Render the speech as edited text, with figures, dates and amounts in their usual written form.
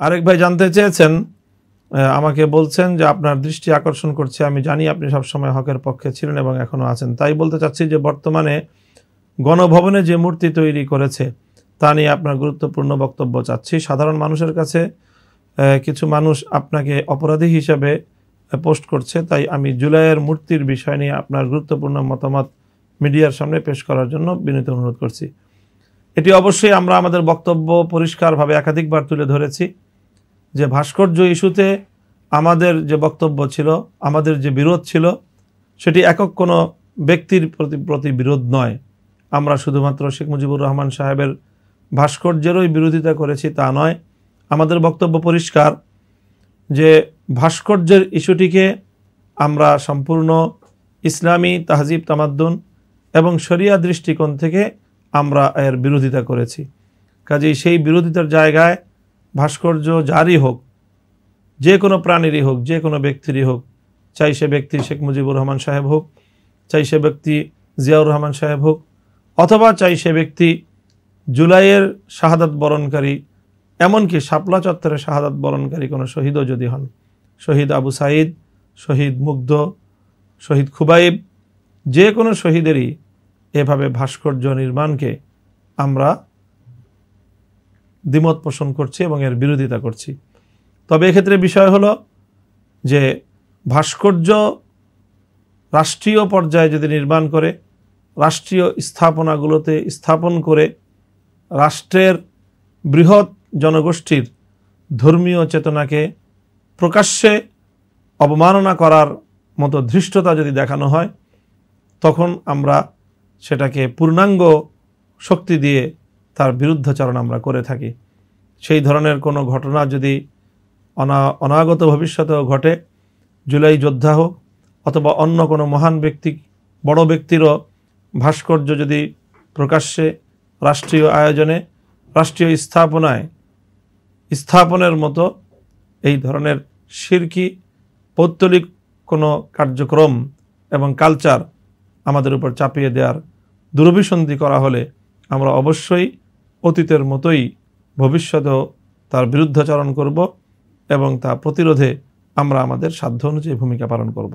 আরেক ভাই জানতে চেয়েছেন, আমাকে বলছেন যে আপনার দৃষ্টি আকর্ষণ করছে, আমি জানি আপনি সবসময় হকের পক্ষে ছিলেন এবং এখনও আছেন, তাই বলতে চাচ্ছি যে বর্তমানে গণভবনে যে মূর্তি তৈরি করেছে তা নিয়ে আপনার গুরুত্বপূর্ণ বক্তব্য চাচ্ছি। সাধারণ মানুষের কাছে কিছু মানুষ আপনাকে অপরাধী হিসেবে পোস্ট করছে, তাই আমি জুলাইয়ের মূর্তির বিষয় নিয়ে আপনার গুরুত্বপূর্ণ মতামত মিডিয়ার সামনে পেশ করার জন্য বিনীত অনুরোধ করছি। এটি অবশ্যই আমরা আমাদের বক্তব্য পরিষ্কারভাবে একাধিকবার তুলে ধরেছি যে ভাস্কর্য ইস্যুতে আমাদের যে বক্তব্য ছিল, আমাদের যে বিরোধ ছিল, সেটি একক কোনো ব্যক্তির প্রতি বিরোধ নয়। আমরা শুধুমাত্র শেখ মুজিবুর রহমান সাহেবের ভাস্কর্যেরই বিরোধিতা করেছি তা নয়। আমাদের বক্তব্য পরিষ্কার যে ভাস্কর্যের ইস্যুটিকে আমরা সম্পূর্ণ ইসলামী তাহজিব তামাদ্দুন এবং শরিয়া দৃষ্টিকোণ থেকে আমরা এর বিরোধিতা করেছি। কাজেই সেই বিরোধিতার জায়গায় ভাস্কর্য যারই হোক, যে কোনো প্রাণীরই হোক, যে কোনো ব্যক্তিরই হোক, চাই সে ব্যক্তি শেখ মুজিবুর রহমান সাহেব হোক, চাই সে ব্যক্তি জিয়াউর রহমান সাহেব হোক, অথবা চাই সে ব্যক্তি জুলাইয়ের শাহাদাত বরণকারী, এমনকি শাপলা চত্বরে শাহাদাত বরণকারী কোনো শহীদও যদি হন, শহীদ আবু সাঈদ, শহীদ মুগ্ধ, শহীদ খুবাইব, যে কোনো শহীদেরই এভাবে ভাস্কর্য নির্মাণকে আমরা দ্বিমত পোষণ করছি এবং এর বিরোধিতা করছি। তবে এক্ষেত্রে বিষয় হলো যে ভাস্কর্য রাষ্ট্রীয় পর্যায়ে যদি নির্মাণ করে, রাষ্ট্রীয় স্থাপনাগুলোতে স্থাপন করে রাষ্ট্রের বৃহৎ জনগোষ্ঠীর ধর্মীয় চেতনাকে প্রকাশ্যে অবমাননা করার মতো ধৃষ্টতা যদি দেখানো হয়, তখন আমরা সেটাকে পূর্ণাঙ্গ শক্তি দিয়ে তার বিরুদ্ধাচরণ আমরা করে থাকি। সেই ধরনের কোনো ঘটনা যদি অনাগত ভবিষ্যতেও ঘটে, জুলাই যোদ্ধা হোক অথবা অন্য কোনো মহান ব্যক্তি, বড় ব্যক্তিরও ভাস্কর্য যদি প্রকাশ্যে রাষ্ট্রীয় আয়োজনে, রাষ্ট্রীয় স্থাপনের মতো এই ধরনের শিরকি পৌত্তলিক কোনো কার্যক্রম এবং কালচার আমাদের উপর চাপিয়ে দেওয়ার দুরভিসন্ধি করা হলে আমরা অবশ্যই অতীতের মতোই ভবিষ্যতেও তার বিরুদ্ধাচরণ করব এবং তা প্রতিরোধে আমরা আমাদের সাধ্য অনুযায়ী ভূমিকা পালন করব।